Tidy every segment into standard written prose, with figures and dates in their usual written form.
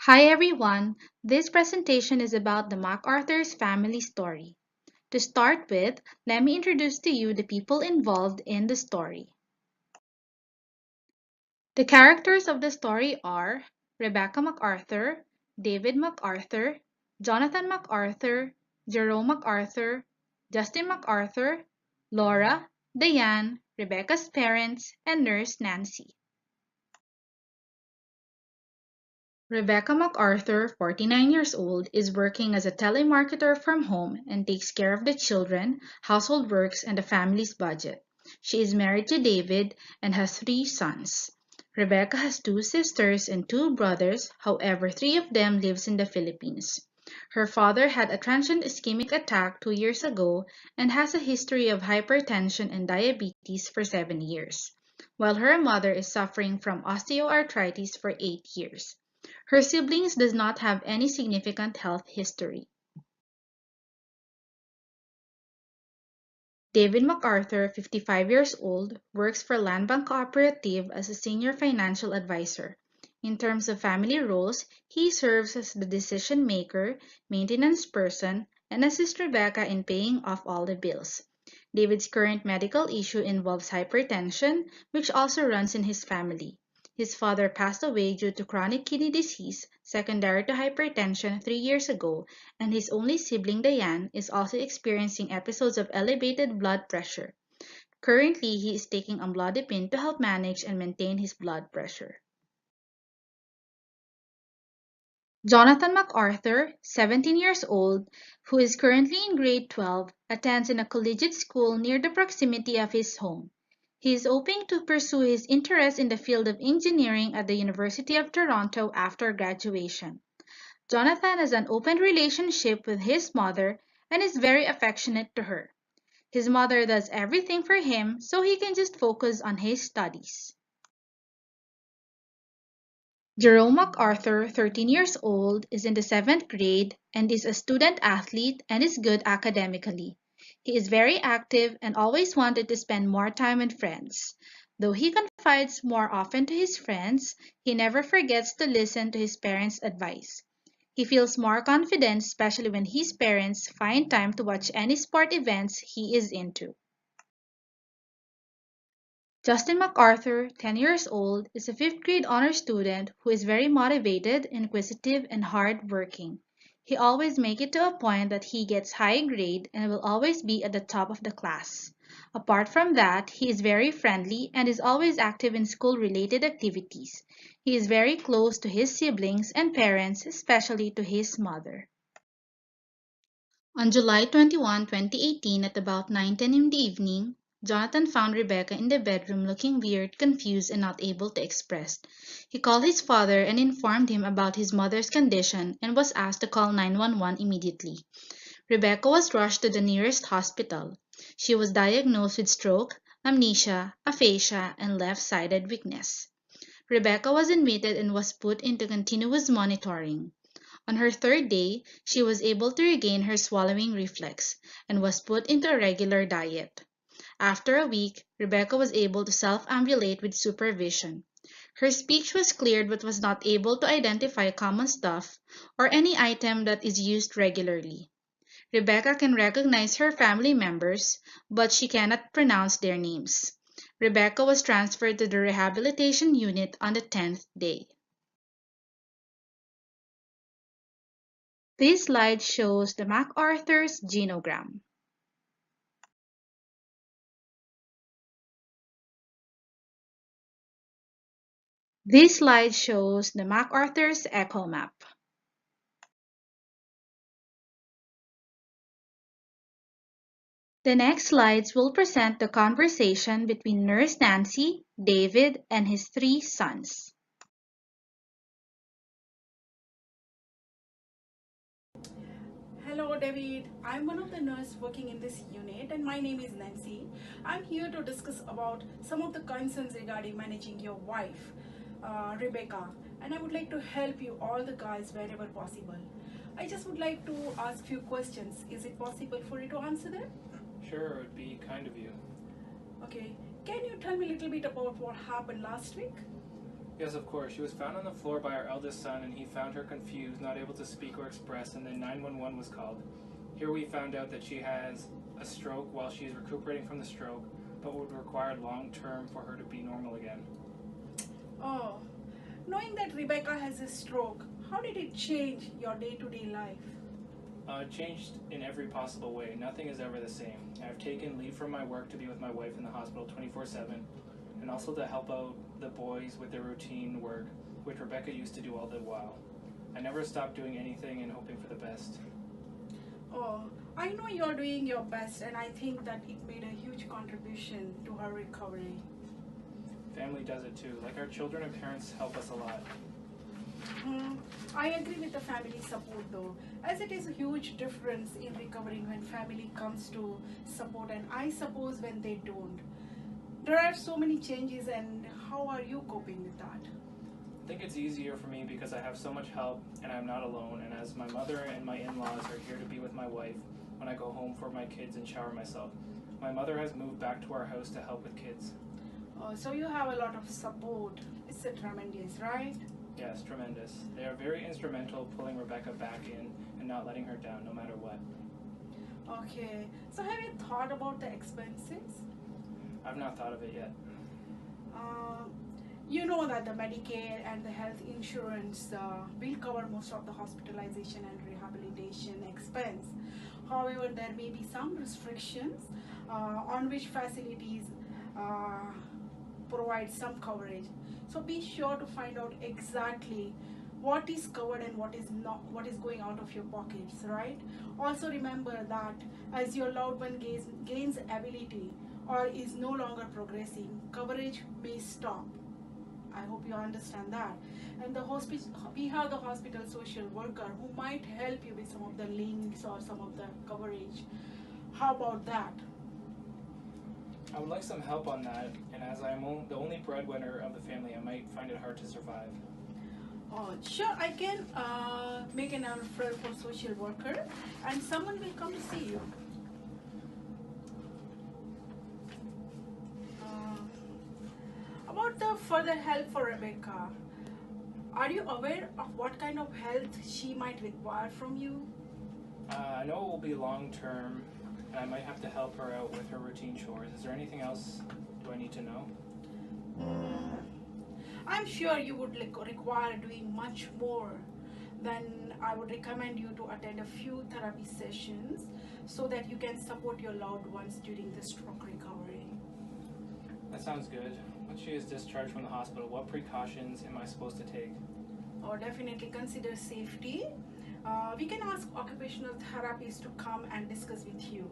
Hi everyone, this presentation is about the MacArthur's family story. To start with, let me introduce to you the people involved in the story. The characters of the story are Rebecca McArthur, David McArthur, Jonathan McArthur, Jerome McArthur, Justin McArthur, Laura, Diane, Rebecca's parents, and nurse Nancy. Rebecca McArthur, 49 years old, is working as a telemarketer from home and takes care of the children, household works, and the family's budget. She is married to David and has three sons. Rebecca has two sisters and two brothers, however, three of them lives in the Philippines. Her father had a transient ischemic attack 2 years ago and has a history of hypertension and diabetes for 7 years, while her mother is suffering from osteoarthritis for 8 years. Her siblings does not have any significant health history. David McArthur, 55 years old, works for Land Bank Cooperative as a senior financial advisor. In terms of family roles, he serves as the decision maker, maintenance person, and assists Rebecca in paying off all the bills. David's current medical issue involves hypertension, which also runs in his family. His father passed away due to chronic kidney disease secondary to hypertension 3 years ago, and his only sibling Diane is also experiencing episodes of elevated blood pressure. Currently, he is taking amlodipine to help manage and maintain his blood pressure. Jonathan McArthur, 17 years old, who is currently in grade 12, attends in a collegiate school near the proximity of his home. He is hoping to pursue his interest in the field of engineering at the University of Toronto after graduation. Jonathan has an open relationship with his mother and is very affectionate to her. His mother does everything for him so he can just focus on his studies. Jerome McArthur, 13 years old, is in the 7th grade and is a student athlete and is good academically. He is very active and always wanted to spend more time with friends. Though he confides more often to his friends, he never forgets to listen to his parents' advice. He feels more confident, especially when his parents find time to watch any sport events he is into. Justin McArthur, 10 years old, is a 5th grade honor student who is very motivated, inquisitive, and hard-working. He always makes it to a point that he gets high grade and will always be at the top of the class. Apart from that, he is very friendly and is always active in school-related activities. He is very close to his siblings and parents, especially to his mother. On July 21, 2018, at about 9:10 in the evening, Jonathan found Rebecca in the bedroom looking weird, confused, and not able to express. He called his father and informed him about his mother's condition and was asked to call 911 immediately. Rebecca was rushed to the nearest hospital. She was diagnosed with stroke, amnesia, aphasia, and left-sided weakness. Rebecca was admitted and was put into continuous monitoring. On her third day, she was able to regain her swallowing reflex and was put into a regular diet. After a week, Rebecca was able to self-ambulate with supervision. Her speech was cleared but was not able to identify common stuff or any item that is used regularly. Rebecca can recognize her family members, but she cannot pronounce their names. Rebecca was transferred to the rehabilitation unit on the 10th day. This slide shows the MacArthur's genogram. This slide shows the MacArthur's echo map. The next slides will present the conversation between Nurse Nancy, David, and his three sons. Hello, David. I'm one of the nurses working in this unit, and my name is Nancy. I'm here to discuss about some of the concerns regarding managing your wife, Rebecca, and I would like to help you all the guys wherever possible. I just would like to ask few questions. Is it possible for you to answer them? Sure, it would be kind of you. Okay. Can you tell me a little bit about what happened last week? Yes, of course. She was found on the floor by our eldest son, and he found her confused, not able to speak or express, and then 911 was called. Here we found out that she has a stroke while she is recuperating from the stroke, but would require long term for her to be normal again. Oh, knowing that Rebecca has a stroke, how did it change your day-to-day life? Changed in every possible way. Nothing is ever the same. I've taken leave from my work to be with my wife in the hospital 24/7, and also to help out the boys with their routine work, which Rebecca used to do all the while. I never stopped doing anything and hoping for the best. Oh, I know you're doing your best, and I think that it made a huge contribution to her recovery. Family does it too. Like our children and parents help us a lot. Hmm, I agree with the family support though, as it is a huge difference in recovering when family comes to support, and I suppose when they don't. There are so many changes, and how are you coping with that? I think it's easier for me because I have so much help and I'm not alone, and as my mother and my in-laws are here to be with my wife when I go home for my kids and shower myself. My mother has moved back to our house to help with kids. So you have a lot of support. It's a tremendous, right? Yes, tremendous. They are very instrumental pulling Rebecca back in and not letting her down no matter what. Okay. So have you thought about the expenses? I've not thought of it yet. Uh, you know that the Medicare and the health insurance will cover most of the hospitalization and rehabilitation expense. However, there may be some restrictions on which facilities uh, provide some coverage. So be sure to find out exactly what is covered and what is not, what is going out of your pockets, right? Also remember that as your loved one gains ability or is no longer progressing, coverage may stop. I hope you understand that. And the hospital, we have the hospital social worker who might help you with some of the links or some of the coverage. How about that? I would like some help on that, and as I am the only breadwinner of the family, I might find it hard to survive. Sure, I can make an referral for social worker and someone will come to see you. Uh, about the further help for Rebecca, are you aware of what kind of help she might require from you? I know it will be long term, and I might have to help her out with her routine chores. Is there anything else do I need to know? Mm, I'm sure you would require doing much more. Then I would recommend you to attend a few therapy sessions so that you can support your loved ones during the stroke recovery. That sounds good. Once she is discharged from the hospital, what precautions am I supposed to take? Or definitely consider safety. We can ask occupational therapists to come and discuss with you.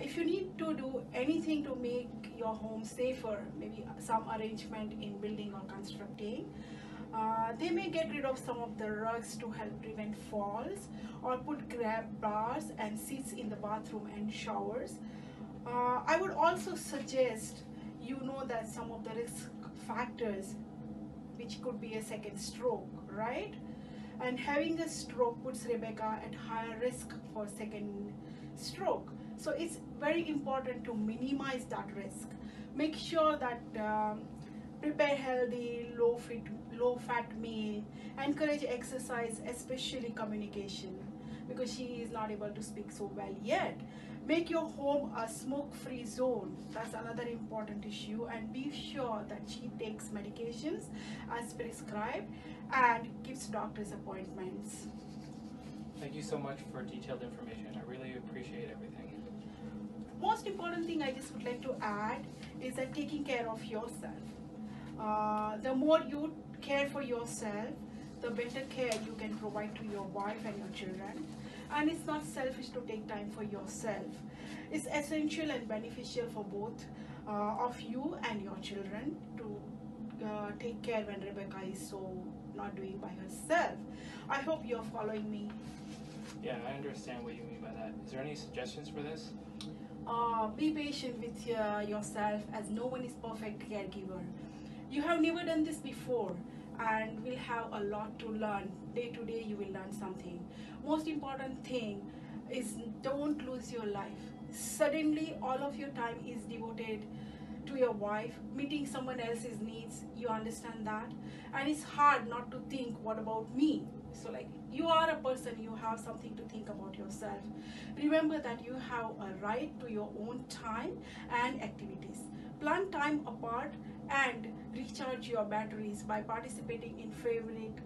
If you need to do anything to make your home safer, maybe some arrangement in building or constructing, they may get rid of some of the rugs to help prevent falls or put grab bars and seats in the bathroom and showers. I would also suggest you know that some of the risk factors which could be a second stroke, right? And having a stroke puts Rebecca at higher risk for second stroke. So it's very important to minimize that risk. Make sure that prepare healthy, low fat meal, encourage exercise, especially communication, because she is not able to speak so well yet. Make your home a smoke-free zone. That's another important issue. And be sure that she takes medications as prescribed and gives doctor's appointments. Thank you so much for detailed information. I really appreciate everything. Most important thing I just would like to add is that taking care of yourself. The more you care for yourself, the better care you can provide to your wife and your children. And it's not selfish to take time for yourself. It's essential and beneficial for both of you and your children to take care when Rebecca is so not doing by herself. I hope you're following me. Yeah, I understand what you mean by that. Is there any suggestions for this? Be patient with yourself, as no one is perfect caregiver. You have never done this before and will have a lot to learn. Day to day you will learn something. Most important thing is don't lose your life. Suddenly all of your time is devoted to your wife, meeting someone else's needs. You understand that? And it's hard not to think, what about me? So, like, you are a person, you have something to think about yourself. Remember that you have a right to your own time and activities. Plan time apart and recharge your batteries by participating in favorite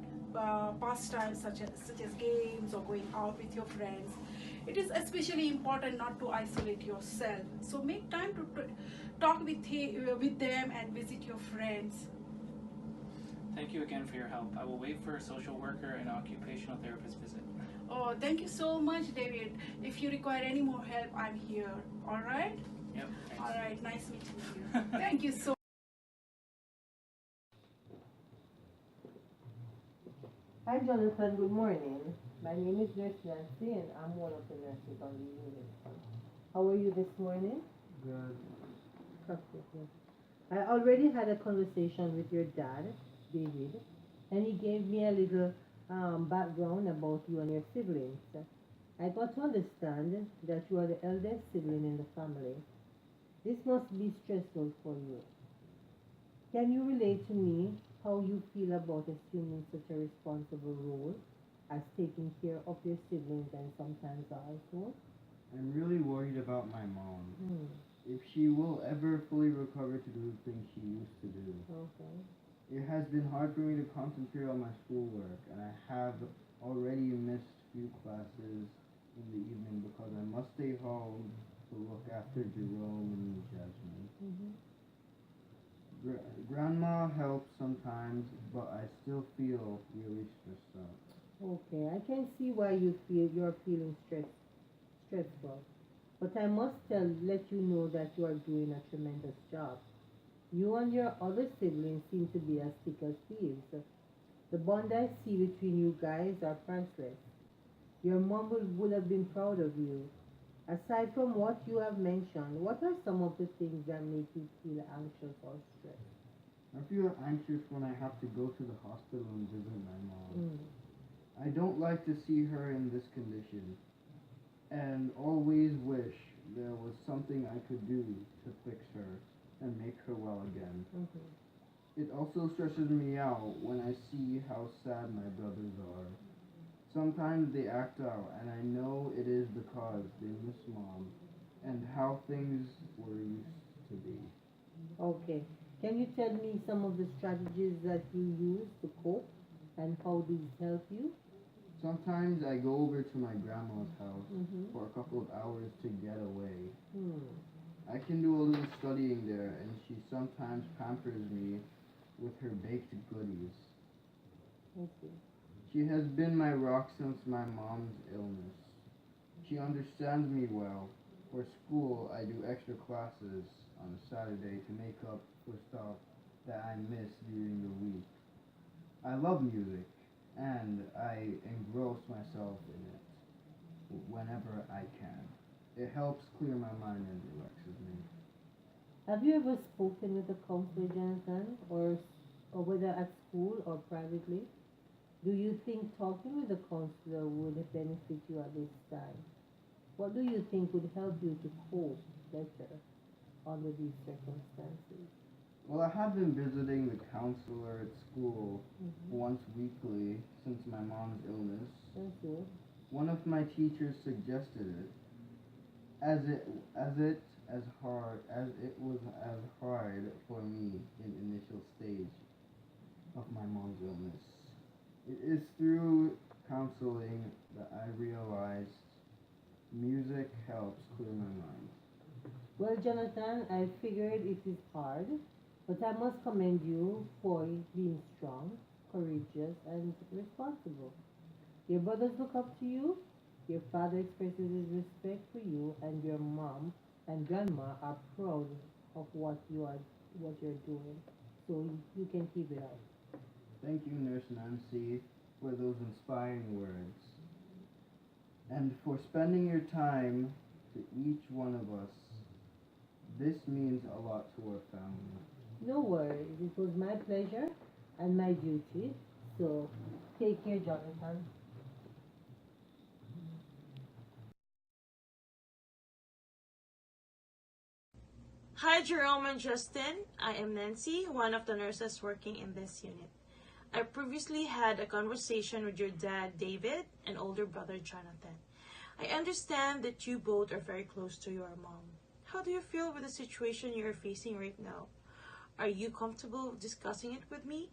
pastimes such as games or going out with your friends. It is especially important not to isolate yourself. So make time to talk with them and visit your friends. Thank you again for your help. I will wait for a social worker and occupational therapist visit. Oh, thank you so much, David. If you require any more help, I'm here. All right? Yep, thanks. All right, nice meeting you. Thank you so. Hi, Jonathan. Good morning. My name is Nurse Nancy, and I'm one of the nurses on the unit. How are you this morning? Good. Perfect. Yes. I already had a conversation with your dad, David, and he gave me a little background about you and your siblings. I got to understand that you are the eldest sibling in the family. This must be stressful for you. Can you relate to me how you feel about assuming such a responsible role as taking care of your siblings and sometimes the household? I'm really worried about my mom. Hmm. If she will ever fully recover to do the things she used to do. Okay. It has been hard for me to concentrate on my schoolwork, and I have already missed few classes in the evening because I must stay home to look after Jerome and Jasmine. Mm-hmm. Grandma helps sometimes, but I still feel really stressed out. Okay, I can see why you're feeling stressful. But I must let you know that you are doing a tremendous job. You and your other siblings seem to be as thick as thieves. The bond I see between you guys are priceless. Your mom would have been proud of you. Aside from what you have mentioned, what are some of the things that make you feel anxious or stressed? I feel anxious when I have to go to the hospital and visit my mom. Mm. I don't like to see her in this condition, and always wish there was something I could do to fix her and make her well again. Mm-hmm. It also stresses me out when I see how sad my brothers are. Sometimes they act out, and I know it is because they miss mom and how things were used to be. Okay. Can you tell me some of the strategies that you use to cope and how these help you? Sometimes I go over to my grandma's house Mm-hmm. for a couple of hours to get away. Hmm. I can do a little studying there, and she sometimes pampers me with her baked goodies. Okay. She has been my rock since my mom's illness. She understands me well. For school, I do extra classes on a Saturday to make up for stuff that I miss during the week. I love music, and I engross myself in it whenever I can. It helps clear my mind and relaxes me. Have you ever spoken with a counselor, Jonathan, or whether at school or privately? Do you think talking with a counselor would benefit you at this time? What do you think would help you to cope better under these circumstances? Well, I have been visiting the counselor at school Mm-hmm. once weekly since my mom's illness. Thank you. One of my teachers suggested it, as it as it as it was as hard for me in initial stage of my mom's illness. It is through counseling that I realized music helps clear my mind. Well, Jonathan, I figured it is hard, but I must commend you for being strong, courageous, and responsible. Your brothers look up to you, your father expresses his respect for you, and your mom and grandma are proud of what you're doing. So you can keep it up. Thank you, Nurse Nancy, for those inspiring words, and for spending your time to each one of us. This means a lot to our family. No worries, it was my pleasure and my duty. So take care, Jonathan. Hi, Jerome and Justin. I am Nancy, one of the nurses working in this unit. I previously had a conversation with your dad, David, and older brother, Jonathan. I understand that you both are very close to your mom. How do you feel with the situation you're facing right now? Are you comfortable discussing it with me?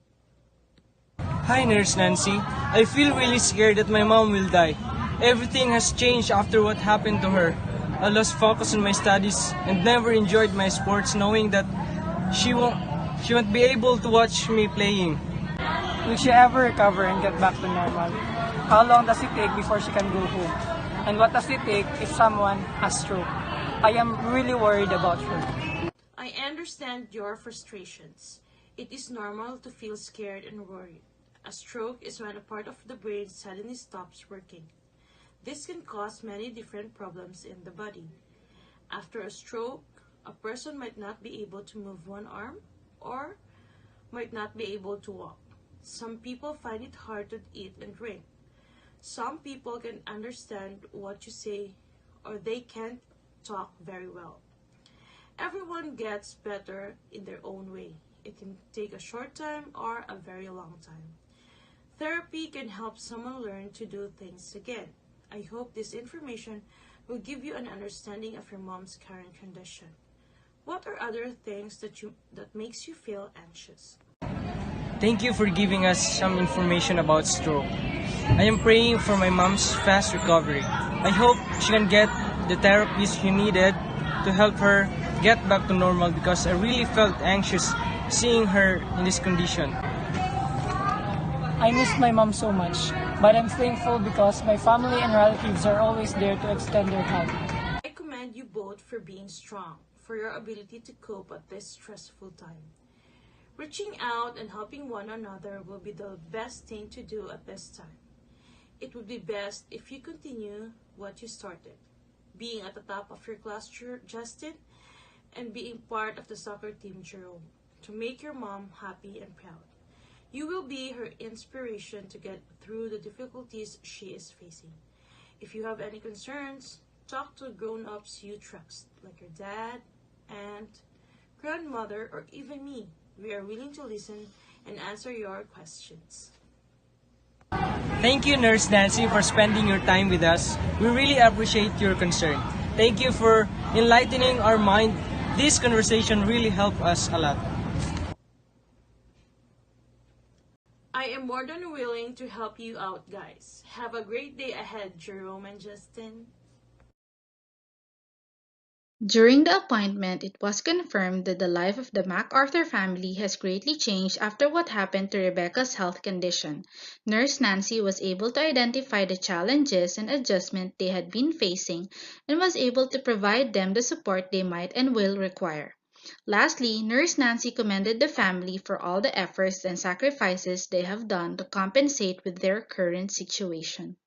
Hi, Nurse Nancy. I feel really scared that my mom will die. Everything has changed after what happened to her. I lost focus on my studies and never enjoyed my sports knowing that she won't she won't be able to watch me playing. Will she ever recover and get back to normal? How long does it take before she can go home? And what does it take if someone has stroke? I am really worried about her. I understand your frustrations. It is normal to feel scared and worried. A stroke is when a part of the brain suddenly stops working. This can cause many different problems in the body. After a stroke, a person might not be able to move one arm or might not be able to walk. Some people find it hard to eat and drink. Some people can understand what you say or they can't talk very well. Everyone gets better in their own way. It can take a short time or a very long time. Therapy can help someone learn to do things again. I hope this information will give you an understanding of your mom's current condition. What are other things that makes you feel anxious? Thank you for giving us some information about stroke. I am praying for my mom's fast recovery. I hope she can get the therapies she needed to help her get back to normal because I really felt anxious seeing her in this condition. I miss my mom so much, but I'm thankful because my family and relatives are always there to extend their help. I commend you both for being strong, for your ability to cope at this stressful time. Reaching out and helping one another will be the best thing to do at this time. It would be best if you continue what you started, being at the top of your class, Justin, and being part of the soccer team, Jerome, to make your mom happy and proud. You will be her inspiration to get through the difficulties she is facing. If you have any concerns, talk to grown-ups you trust, like your dad, aunt, grandmother, or even me. We are willing to listen and answer your questions. Thank you, Nurse Nancy, for spending your time with us. We really appreciate your concern. Thank you for enlightening our mind. This conversation really helped us a lot. I am more than willing to help you out, guys. Have a great day ahead, Jerome and Justin. During the appointment, it was confirmed that the life of the MacArthur family has greatly changed after what happened to Rebecca's health condition. Nurse Nancy was able to identify the challenges and adjustment they had been facing and was able to provide them the support they might and will require. Lastly, Nurse Nancy commended the family for all the efforts and sacrifices they have done to compensate with their current situation.